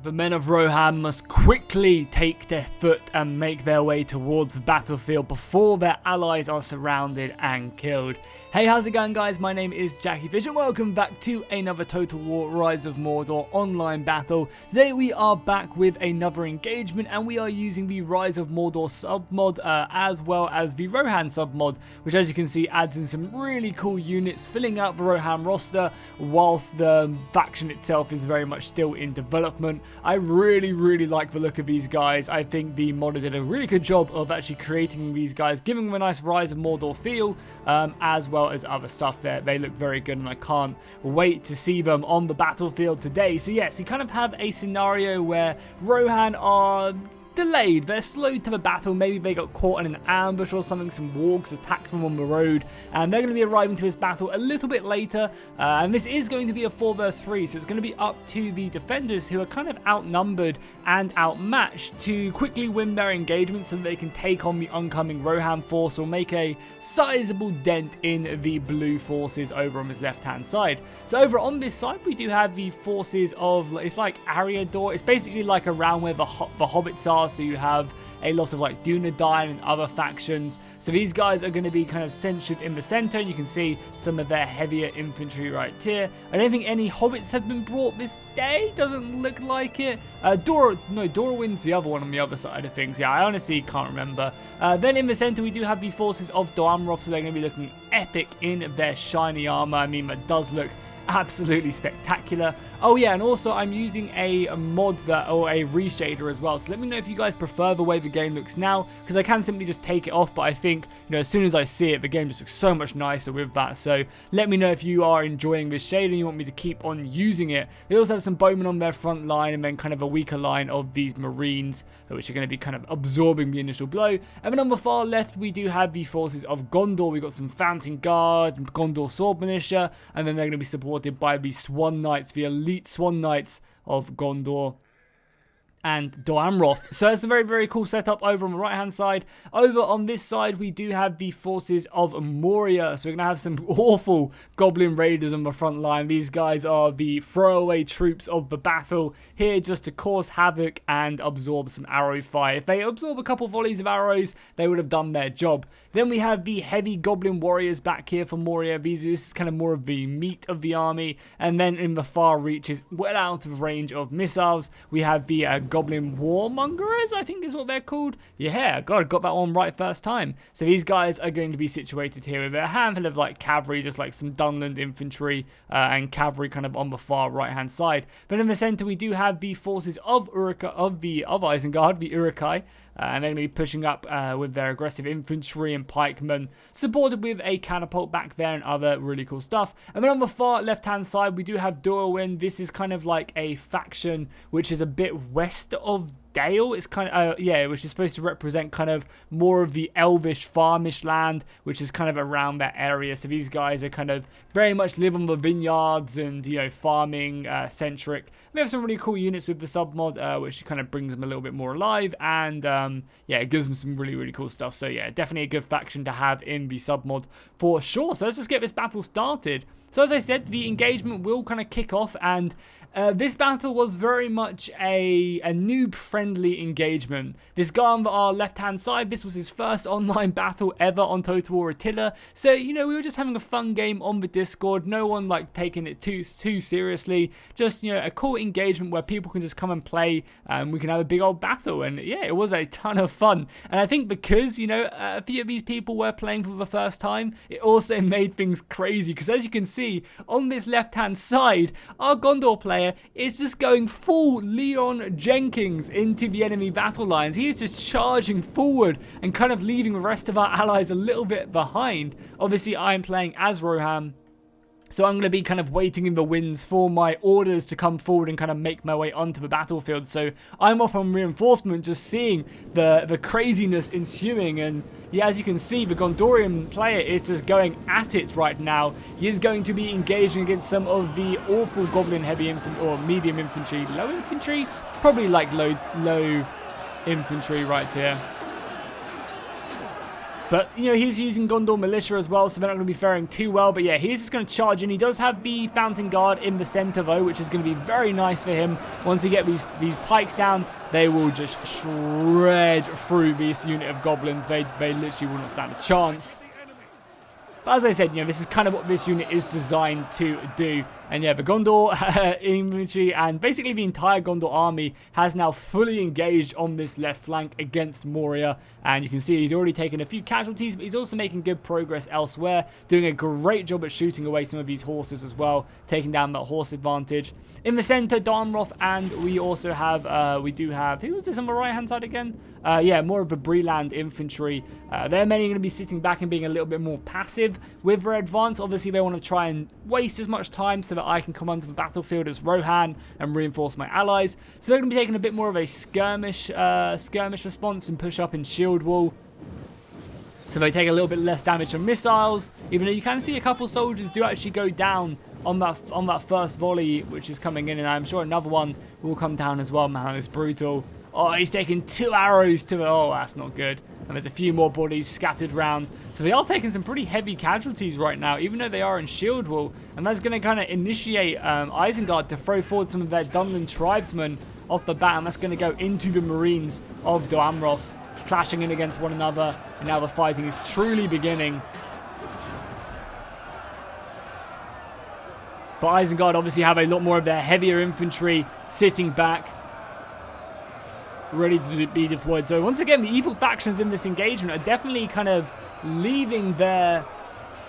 The men of Rohan must quickly take their foot and make their way towards the battlefield before their allies are surrounded and killed. Hey, how's it going, guys? My name is Jackie Fish and welcome back to another Total War Rise of Mordor online battle. Today we are back with another engagement and we are using the Rise of Mordor submod as well as the Rohan submod, which as you can see adds in some really cool units, filling out the Rohan roster whilst the faction itself is very much still in development. I really like the look of these guys. I think the modder did a really good job of actually creating these guys, giving them a nice Rise of Mordor feel, as well as other stuff there. They look very good and I can't wait to see them on the battlefield today. So yes, we kind of have a scenario where Rohan are delayed, they're slowed to the battle, maybe they got caught in an ambush or something, some wargs attacked them on the road, and they're going to be arriving to this battle a little bit later, and this is going to be a 4 vs 3, so it's going to be up to the defenders who are kind of outnumbered and outmatched to quickly win their engagement so that they can take on the oncoming Rohan force or make a sizable dent in the blue forces over on this left hand side. So over on this side we do have the forces of, it's like Ariador, it's basically like around where the hobbits are. So you have a lot of like Dunedain and other factions. So these guys are going to be kind of centered in the center. You can see some of their heavier infantry right here. I don't think any hobbits have been brought this day. Doesn't look like it. Dorwin's the other one on the other side of things. Yeah, I honestly can't remember. Then in the center we do have the forces of Doamroth. So they're going to be looking epic in their shiny armor. I mean, that does look absolutely spectacular. Oh yeah, and also I'm using a mod or a reshader as well, so let me know if you guys prefer the way the game looks now, because I can simply just take it off, but I think, you know, as soon as I see it, the game just looks so much nicer with that. So let me know if you are enjoying this shade and you want me to keep on using it. They also have some bowmen on their front line and then kind of a weaker line of these marines, which are going to be kind of absorbing the initial blow. And then on the far left we do have the forces of Gondor. We've got some Fountain Guard, Gondor Sword Militia, and then they're going to be supported by the Swan Knights, the elite Swan Knights of Gondor and Doamroth. So it's a very cool setup over on the right hand side. Over on this side we do have the forces of Moria. So we're going to have some awful goblin raiders on the front line. These guys are the throwaway troops of the battle, here just to cause havoc and absorb some arrow fire. If they absorb a couple volleys of arrows, they would have done their job. Then we have the heavy goblin warriors back here for Moria. This is kind of more of the meat of the army. And then in the far reaches, well out of range of missiles, we have the Goblin Warmongers, I think is what they're called. Yeah, God, got that one right first time. So these guys are going to be situated here with a handful of like cavalry, just like some Dunland infantry and cavalry kind of on the far right hand side. But in the center we do have the forces of Isengard, the Uruk-hai. And they're going to be pushing up with their aggressive infantry and pikemen, supported with a catapult back there and other really cool stuff. And then on the far left-hand side, we do have Dorwin. This is kind of like a faction which is a bit west of Dale. It's kind of, which is supposed to represent kind of more of the elvish, farmish land, which is kind of around that area. So these guys are kind of very much live on the vineyards and, you know, farming centric. We have some really cool units with the submod, which kind of brings them a little bit more alive, and it gives them some really cool stuff. So yeah, definitely a good faction to have in the submod for sure. So let's just get this battle started. So as I said, the engagement will kind of kick off, and this battle was very much a noob-friendly engagement. This guy on our left-hand side, this was his first online battle ever on Total War Attila. So, you know, we were just having a fun game on the Discord. No one, like, taking it too seriously. Just, you know, a cool engagement where people can just come and play, and we can have a big old battle. And, yeah, it was a ton of fun. And I think because, you know, a few of these people were playing for the first time, it also made things crazy. Because as you can see, on this left-hand side, our Gondor player is just going full Leon Jenkins into the enemy battle lines. He is just charging forward and kind of leaving the rest of our allies a little bit behind. Obviously, I am playing as Rohan, so I'm going to be kind of waiting in the wings for my orders to come forward and kind of make my way onto the battlefield. So I'm off on reinforcement, just seeing the craziness ensuing. And yeah, as you can see, the Gondorian player is just going at it right now. He is going to be engaging against some of the awful goblin heavy infantry, or medium infantry, low infantry, probably like low infantry right here. But, you know, he's using Gondor Militia as well, so they're not going to be faring too well. But yeah, he's just going to charge in. He does have the Fountain Guard in the center, though, which is going to be very nice for him. Once he get these pikes down, they will just shred through this unit of goblins. They literally will not stand a chance. But as I said, you know, this is kind of what this unit is designed to do. And yeah, the Gondor infantry and basically the entire Gondor army has now fully engaged on this left flank against Moria. And you can see he's already taken a few casualties, but he's also making good progress elsewhere, doing a great job at shooting away some of these horses as well, taking down that horse advantage. In the center, Darmroth, and we also have, who was this on the right hand side again? Yeah, more of the Breland infantry. They're mainly going to be sitting back and being a little bit more passive with their advance. Obviously, they want to try and waste as much time so that I can come onto the battlefield as Rohan and reinforce my allies. So they're going to be taking a bit more of a skirmish response and push up in shield wall. So they take a little bit less damage from missiles, even though you can see a couple soldiers do actually go down on that first volley, which is coming in, and I'm sure another one will come down as well. Man, it's brutal. Oh, he's taking 2 arrows to it. Oh, that's not good. And there's a few more bodies scattered around. So they are taking some pretty heavy casualties right now, even though they are in shield wall. And that's going to kind of initiate Isengard to throw forward some of their Dunlin tribesmen off the bat. And that's going to go into the Marines of Darmroth, clashing in against one another. And now the fighting is truly beginning. But Isengard obviously have a lot more of their heavier infantry sitting back, ready to be deployed. So once again, the evil factions in this engagement are definitely kind of leaving their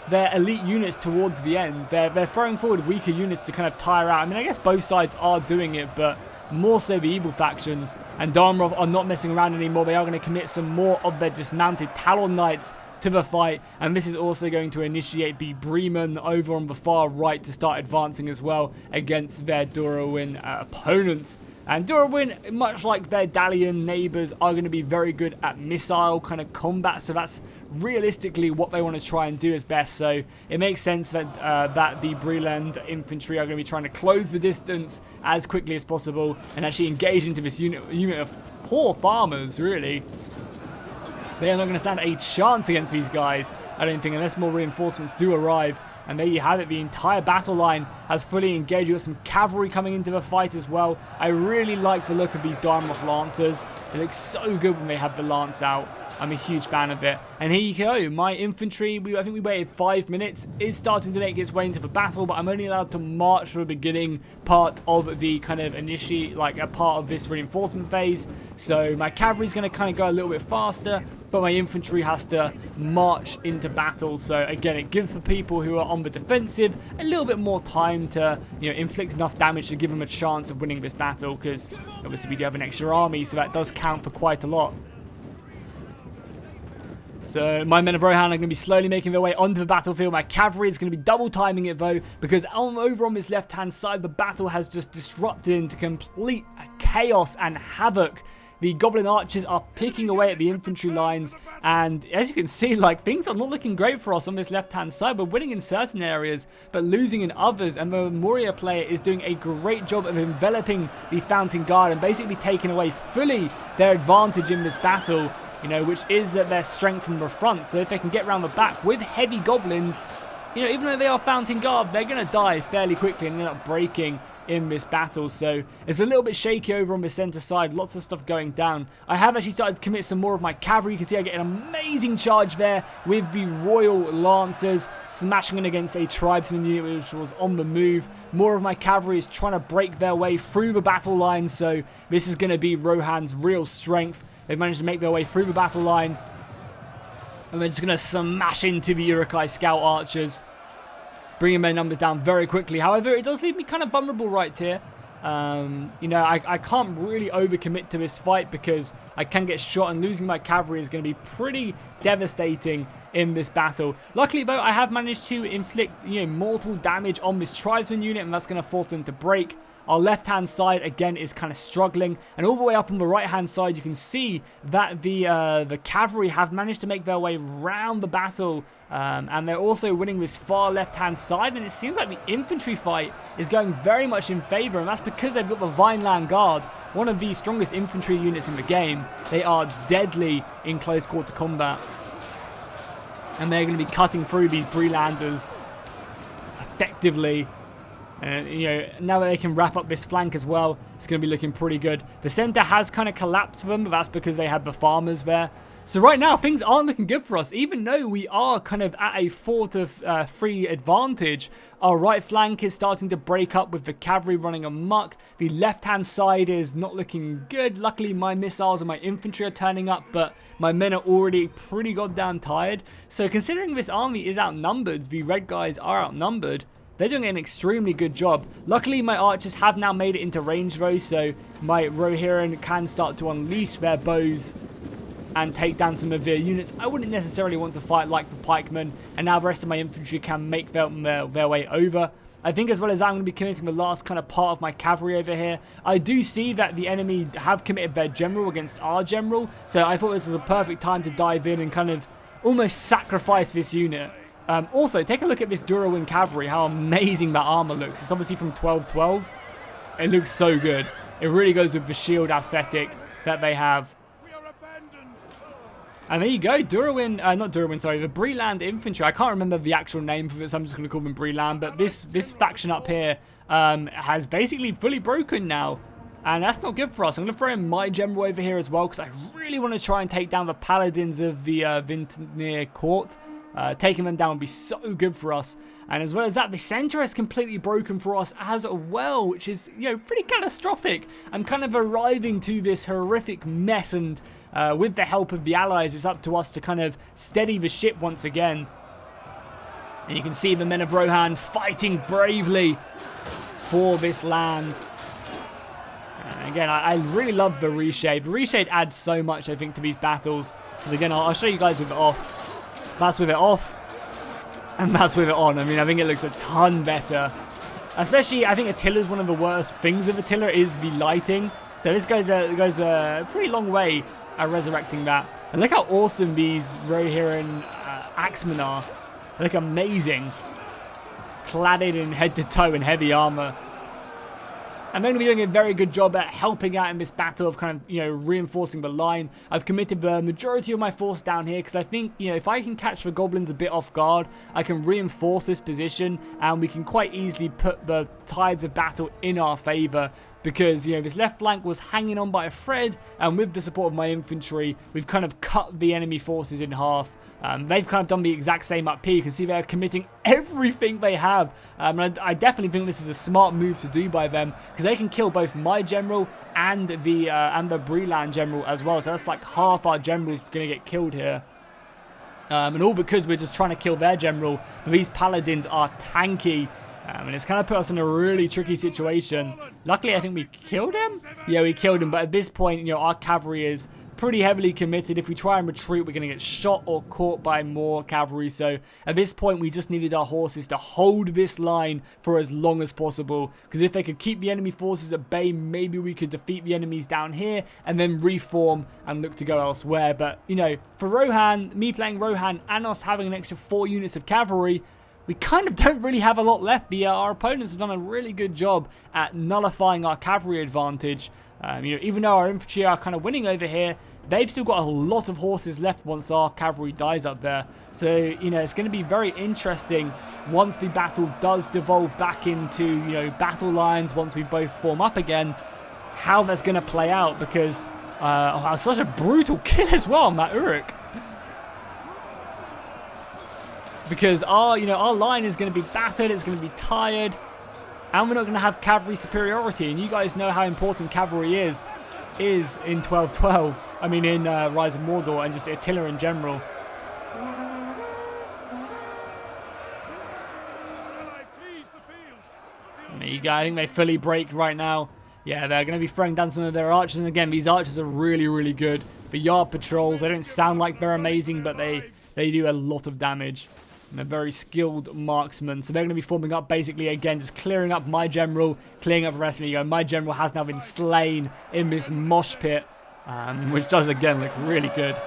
elite units towards the end. They're throwing forward weaker units to kind of tire out. I mean, I guess both sides are doing it, but more so the evil factions. And Darmroth are not messing around anymore. They are going to commit some more of their dismounted Talon Knights to the fight, and this is also going to initiate the Bremen over on the far right to start advancing as well against their Durawin opponents. And Durawin, much like their Dalian neighbours, are going to be very good at missile kind of combat, so that's realistically what they want to try and do as best. So it makes sense that that the Breland infantry are going to be trying to close the distance as quickly as possible and actually engage into this unit of poor farmers, really. They are not going to stand a chance against these guys, I don't think, unless more reinforcements do arrive. And there you have it, the entire battle line has fully engaged. You've got some cavalry coming into the fight as well. I really like the look of these Darmroth Lancers. They look so good when they have the lance out. I'm a huge fan of it. And here you go, my infantry, I think we waited 5 minutes, is starting to make its way into the battle, but I'm only allowed to march for the beginning part of the kind of initiate, like a part of this reinforcement phase. So my cavalry's going to kind of go a little bit faster, but my infantry has to march into battle. So again, it gives the people who are on the defensive a little bit more time to, you know, inflict enough damage to give them a chance of winning this battle, because obviously we do have an extra army, so that does count for quite a lot. So my men of Rohan are going to be slowly making their way onto the battlefield. My cavalry is going to be double timing it though, because over on this left hand side, the battle has just disrupted into complete chaos and havoc. The goblin archers are picking away at the infantry lines, and as you can see, like, things are not looking great for us on this left hand side. We're winning in certain areas but losing in others, and the Moria player is doing a great job of enveloping the Fountain Guard and basically taking away fully their advantage in this battle, you know, which is their strength from the front. So if they can get around the back with heavy goblins, you know, even though they are Fountain Guard, they're going to die fairly quickly and end up breaking in this battle. So it's a little bit shaky over on the center side, lots of stuff going down. I have actually started to commit some more of my cavalry. You can see I get an amazing charge there with the Royal Lancers smashing in against a tribesman unit which was on the move. More of my cavalry is trying to break their way through the battle line, so this is going to be Rohan's real strength. They've managed to make their way through the battle line, and they're just going to smash into the Uruk-hai scout archers, bringing their numbers down very quickly. However, it does leave me kind of vulnerable right here. You know, I can't really overcommit to this fight because I can get shot, and losing my cavalry is going to be pretty devastating in this battle. Luckily though, I have managed to inflict, you know, mortal damage on this tribesman unit, and that's going to force them to break. Our left-hand side, again, is kind of struggling. And all the way up on the right-hand side, you can see that the cavalry have managed to make their way round the battle. And they're also winning this far left-hand side. And it seems like the infantry fight is going very much in favor. And that's because they've got the Vineland Guard, one of the strongest infantry units in the game. They are deadly in close quarter combat. And they're going to be cutting through these Brelanders effectively. Now that they can wrap up this flank as well, it's going to be looking pretty good. The center has kind of collapsed for them, but that's because they have the farmers there. So right now, things aren't looking good for us. Even though we are kind of at a 4-3 advantage, our right flank is starting to break up with the cavalry running amok. The left-hand side is not looking good. Luckily, my missiles and my infantry are turning up, but my men are already pretty goddamn tired. So considering this army is outnumbered, the red guys are outnumbered, they're doing an extremely good job. Luckily, my archers have now made it into range though, so my Rohirrim can start to unleash their bows and take down some of their units. I wouldn't necessarily want to fight like the pikemen, and now the rest of my infantry can make their way over. I think as well as that, I'm going to be committing the last kind of part of my cavalry over here. I do see that the enemy have committed their general against our general, so I thought this was a perfect time to dive in and kind of almost sacrifice this unit. Also, take a look at this Durawin cavalry, how amazing that armor looks. It's obviously from 1212. It looks so good. It really goes with the shield aesthetic that they have. And there you go, the Breland infantry. I can't remember the actual name for it, so I'm just going to call them Breland. But this faction up here has basically fully broken now. And that's not good for us. I'm going to throw in my general over here as well, because I really want to try and take down the paladins of the Vintnir court. Taking them down would be so good for us. And as well as that, the center is completely broken for us as well, which is, pretty catastrophic. I'm kind of arriving to this horrific mess, and with the help of the allies, it's up to us to kind of steady the ship once again. And you can see the men of Rohan fighting bravely for this land. And again, I really love the reshade. The reshade adds so much, I think, to these battles. And again, I'll show you guys with it off. That's with it off, and that's with it on. I mean, I think it looks a ton better. Especially, I think Attila is one of the worst things of Attila is the lighting. So this goes a pretty long way at resurrecting that. And look how awesome these Rohirrim axemen are. They look amazing. Cladded in head to toe in heavy armor. I'm going to be doing a very good job at helping out in this battle of kind of, reinforcing the line. I've committed the majority of my force down here because I think, if I can catch the goblins a bit off guard, I can reinforce this position and we can quite easily put the tides of battle in our favor because, this left flank was hanging on by a thread, and with the support of my infantry, we've kind of cut the enemy forces in half. They've kind of done the exact same up here. You can see they're committing everything they have. And I definitely think this is a smart move to do by them because they can kill both my general and the Breland general as well. So that's like half our generals going to get killed here. And all because we're just trying to kill their general. But these paladins are tanky. And it's kind of put us in a really tricky situation. Luckily, I think we killed him. Yeah, we killed him. But at this point, our cavalry is pretty heavily committed. If we try and retreat, we're going to get shot or caught by more cavalry. So at this point, we just needed our horses to hold this line for as long as possible. Because if they could keep the enemy forces at bay, maybe we could defeat the enemies down here and then reform and look to go elsewhere. But, for Rohan, me playing Rohan and us having an extra 4 units of cavalry, we kind of don't really have a lot left. Our opponents have done a really good job at nullifying our cavalry advantage. Even though our infantry are kind of winning over here, they've still got a lot of horses left once our cavalry dies up there. So, it's going to be very interesting once the battle does devolve back into, battle lines, once we both form up again, how that's going to play out because such a brutal kill as well on that Uruk. Because our line is going to be battered, it's going to be tired, and we're not going to have cavalry superiority. And you guys know how important cavalry is in 1212. I mean, in Rise of Mordor and just Attila in general. And there you go. I think they fully break right now. Yeah, they're going to be throwing down some of their archers. And again, these archers are really, really good. The yard patrols, they don't sound like they're amazing, but they do a lot of damage. And they're very skilled marksmen. So they're going to be forming up basically again, just clearing up my general, clearing up the rest of me. My general has now been slain in this mosh pit, which does again look really good.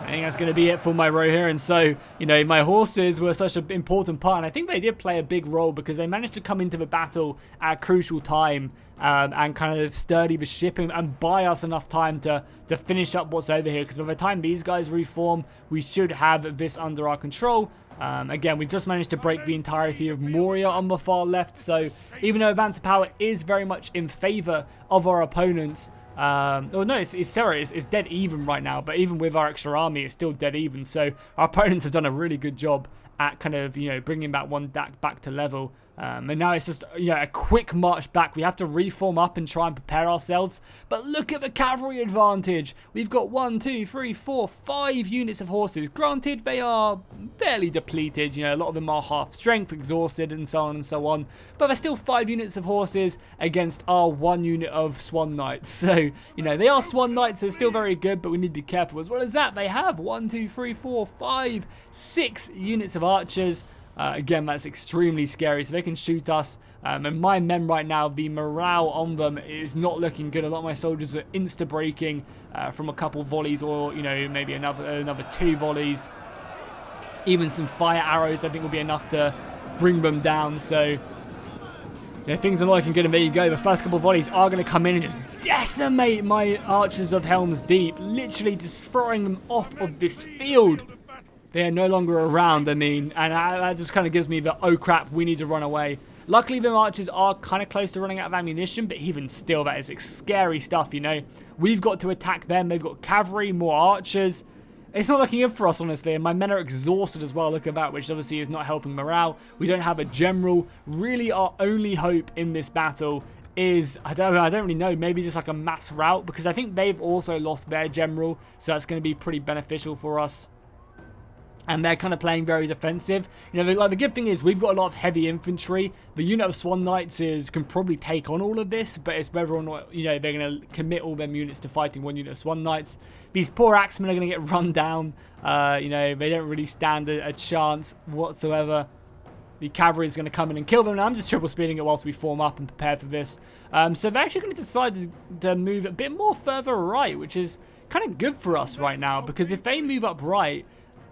I think that's going to be it for my row here. And so, you know, my horses were such an important part. And I think they did play a big role because they managed to come into the battle at a crucial time and kind of sturdy the ship and buy us enough time to finish up what's over here. Because by the time these guys reform, we should have this under our control. Again, we've just managed to break the entirety of Moria on the far left. So even though advanced power is very much in favor of our opponents, oh no, it's dead even right now, but even with our extra army, it's still dead even. So our opponents have done a really good job at kind of, you know, bringing that one deck back to level. And now it's just, you know, a quick march back. We have to reform up and try and prepare ourselves. But look at the cavalry advantage. We've got 1, 2, 3, 4, 5 units of horses. Granted, they are fairly depleted. You know, a lot of them are half strength, exhausted, and so on and so on. But there's still 5 units of horses against our 1 unit of swan knights. So, you know, they are swan knights. They're still very good, but we need to be careful. As well as that, they have 1, 2, 3, 4, 5, 6 units of archers. Again, that's extremely scary, so they can shoot us. And my men right now, the morale on them is not looking good. A lot of my soldiers are insta-breaking from a couple volleys, or, you know, maybe another 2 volleys. Even some fire arrows, I think, will be enough to bring them down. So, yeah, things are looking good, and there you go. The first couple of volleys are going to come in and just decimate my archers of Helm's Deep, literally just throwing them off of this field. They are no longer around, I mean, and that just kind of gives me the, oh crap, we need to run away. Luckily, the archers are kind of close to running out of ammunition, but even still, that is scary stuff, you know. We've got to attack them. They've got cavalry, more archers. It's not looking good for us, honestly, and my men are exhausted as well. Look at that, which obviously is not helping morale. We don't have a general. Really, our only hope in this battle is, I don't really know, maybe just like a mass rout, because I think they've also lost their general, so that's going to be pretty beneficial for us. And they're kind of playing very defensive. You know, like the good thing is we've got a lot of heavy infantry. The unit of Swan Knights can probably take on all of this, but it's whether or not, you know, they're going to commit all their units to fighting one unit of Swan Knights. These poor axemen are going to get run down. You know, they don't really stand a chance whatsoever. The cavalry is going to come in and kill them. Now, I'm just triple speeding it whilst we form up and prepare for this. So they're actually going to decide to move a bit more further right, which is kind of good for us right now, because if they move up right,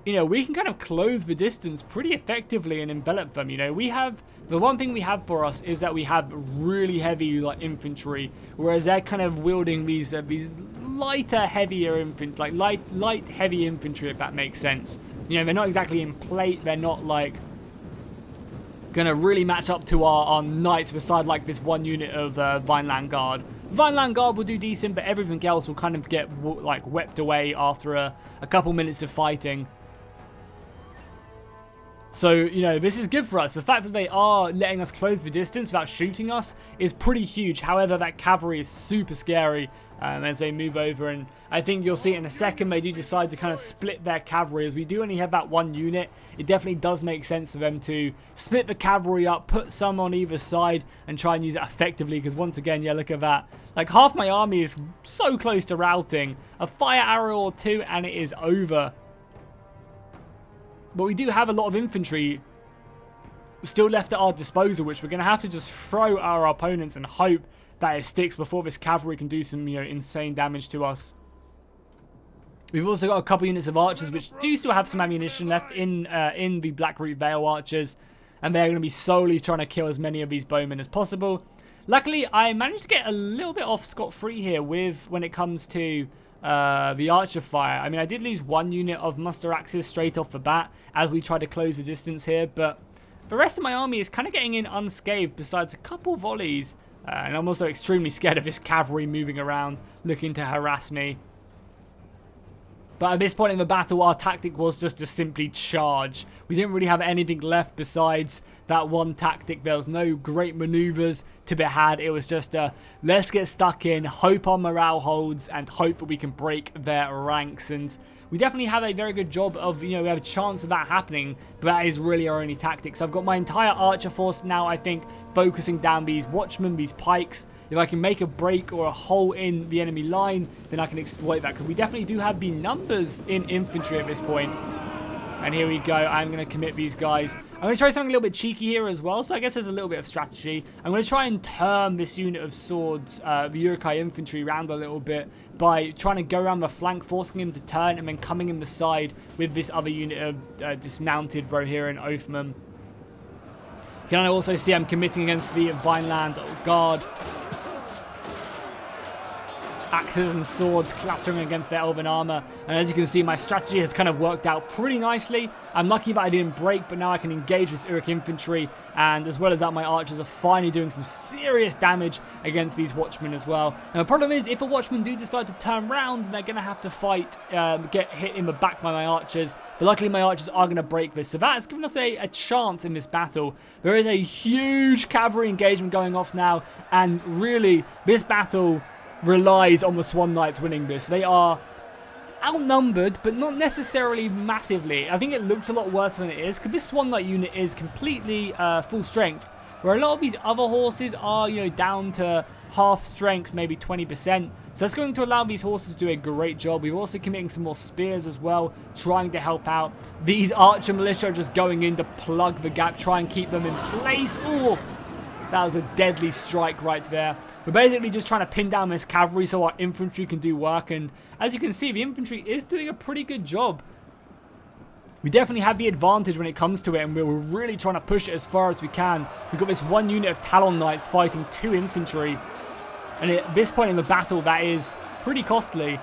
you know, we can kind of close the distance pretty effectively and envelop them. You know, we have, the one thing we have for us is that we have really heavy, like, infantry, whereas they're kind of wielding these lighter, heavier infantry, like light, heavy infantry, if that makes sense. You know, they're not exactly in plate. They're not, like, gonna really match up to our knights beside, like, this one unit of Vineland Guard. Vineland Guard will do decent, but everything else will kind of get, like, wept away after a couple minutes of fighting. So, you know, this is good for us. The fact that they are letting us close the distance without shooting us is pretty huge. However, that cavalry is super scary as they move over. And I think you'll see it in a second. They do decide to kind of split their cavalry. As we do only have that one unit, it definitely does make sense for them to split the cavalry up, put some on either side, and try and use it effectively. Because once again, yeah, look at that. Like, half my army is so close to routing. A fire arrow or two, and it is over. But we do have a lot of infantry still left at our disposal, which we're going to have to just throw our opponents and hope that it sticks before this cavalry can do some, you know, insane damage to us. We've also got a couple units of archers, which do still have some ammunition left in the Blackroot Vale archers, and they're going to be solely trying to kill as many of these bowmen as possible. Luckily, I managed to get a little bit off scot-free here when it comes to the archer fire. I mean, I did lose one unit of muster axes straight off the bat as we tried to close the distance here, but the rest of my army is kind of getting in unscathed besides a couple volleys, and I'm also extremely scared of this cavalry moving around looking to harass me. But at this point in the battle, our tactic was just to simply charge. We didn't really have anything left besides that one tactic. There was no great maneuvers to be had. It was just let's get stuck in, hope our morale holds, and hope that we can break their ranks. And we definitely have a very good job of, you know, we have a chance of that happening, but that is really our only tactic. So I've got my entire archer force now, I think, focusing down these watchmen, these pikes. If I can make a break or a hole in the enemy line, then I can exploit that, because we definitely do have the numbers in infantry at this point. And here we go. I'm going to commit these guys. I'm going to try something a little bit cheeky here as well, so I guess there's a little bit of strategy. I'm going to try and turn this unit of swords, the Uruk-hai infantry, around a little bit by trying to go around the flank, forcing him to turn, and then coming in the side with this other unit of dismounted Rohirrim Oathmen. You can also see I'm committing against the Vineland Guard. Axes and swords clattering against their elven armor, and as you can see, my strategy has kind of worked out pretty nicely. I'm lucky that I didn't break, but now I can engage this Uruk infantry, and as well as that, my archers are finally doing some serious damage against these watchmen as well. And the problem is, if a watchman do decide to turn around, they're going to have to fight, get hit in the back by my archers, but luckily my archers are going to break this, so that's given us a chance in this battle. There is a huge cavalry engagement going off now, and really, this battle relies on the Swan Knights winning this. They are outnumbered, but not necessarily massively. I think it looks a lot worse than it is, because this Swan Knight unit is completely full strength, where a lot of these other horses are, you know, down to half strength, maybe 20%. So that's going to allow these horses to do a great job. We're also committing some more spears as well, trying to help out. These archer militia are just going in to plug the gap, try and keep them in place. Oh, that was a deadly strike right there. We're basically just trying to pin down this cavalry so our infantry can do work, and as you can see, the infantry is doing a pretty good job. We definitely have the advantage when it comes to it, and we're really trying to push it as far as we can. We've got this one unit of Talon Knights fighting 2 infantry, and at this point in the battle, that is pretty costly.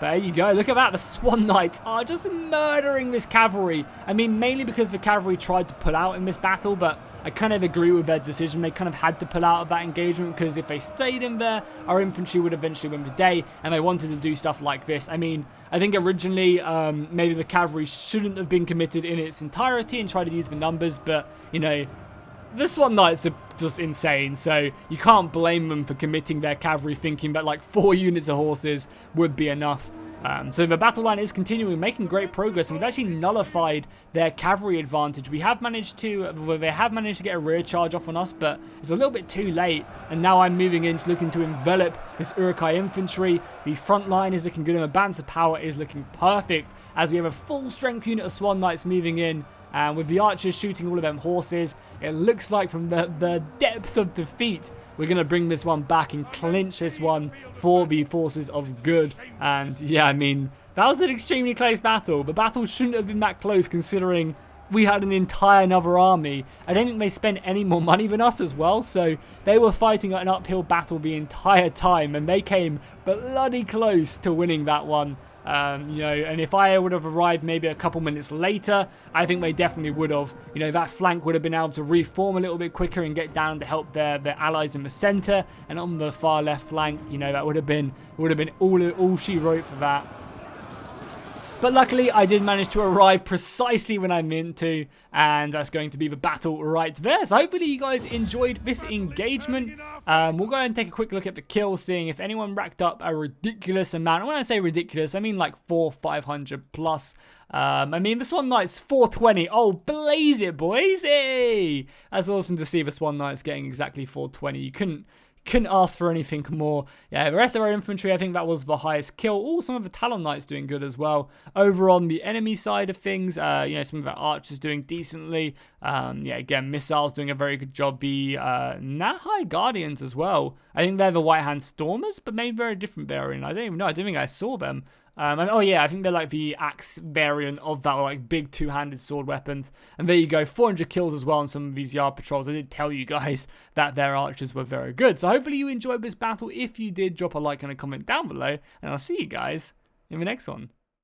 But there you go, look at that, the Swan Knights are just murdering this cavalry. I mean, mainly because the cavalry tried to pull out in this battle, but I kind of agree with their decision. They kind of had to pull out of that engagement, because if they stayed in there, our infantry would eventually win the day, and they wanted to do stuff like this. I mean, I think originally maybe the cavalry shouldn't have been committed in its entirety and try to use the numbers, but, you know, the Swan Knights are just insane, so you can't blame them for committing their cavalry thinking that like 4 units of horses would be enough. So the battle line is continuing, making great progress, and we've actually nullified their cavalry advantage. They have managed to get a rear charge off on us, but it's a little bit too late, and now I'm moving in looking to envelop this Uruk-hai infantry. The front line is looking good, and the balance of power is looking perfect, as we have a full strength unit of Swan Knights moving in. And with the archers shooting all of them horses, it looks like from the depths of defeat, we're going to bring this one back and clinch this one for the forces of good. And yeah, I mean, that was an extremely close battle. The battle shouldn't have been that close, considering we had an entire another army. I don't think they spent any more money than us as well, so they were fighting an uphill battle the entire time, and they came bloody close to winning that one. You know, and if I would have arrived maybe a couple minutes later, I think they definitely would have. You know, that flank would have been able to reform a little bit quicker and get down to help their allies in the center. And on the far left flank, you know, that would have been all she wrote for that. But luckily, I did manage to arrive precisely when I meant to, and that's going to be the battle right there. So hopefully you guys enjoyed this engagement. We'll go ahead and take a quick look at the kills, seeing if anyone racked up a ridiculous amount. And when I say ridiculous, I mean like 500 plus. I mean, the Swan Knights 420. Oh, blaze it, boys! Hey! That's awesome to see the Swan Knights getting exactly 420. You couldn't ask for anything more. Yeah, the rest of our infantry, I think that was the highest kill. Oh, some of the Talon Knights doing good as well. Over on the enemy side of things, you know, some of our archers doing decently. Yeah, again, missiles doing a very good job. The Nahai Guardians as well. I think they're the White Hand Stormers, but maybe they're a different variant. I don't even know. I don't think I saw them. Oh yeah, I think they're like the axe variant of that, like big two-handed sword weapons. And there you go, 400 kills as well on some of these yard patrols. I did tell you guys that their archers were very good. So hopefully you enjoyed this battle. If you did, drop a like and a comment down below, and I'll see you guys in the next one.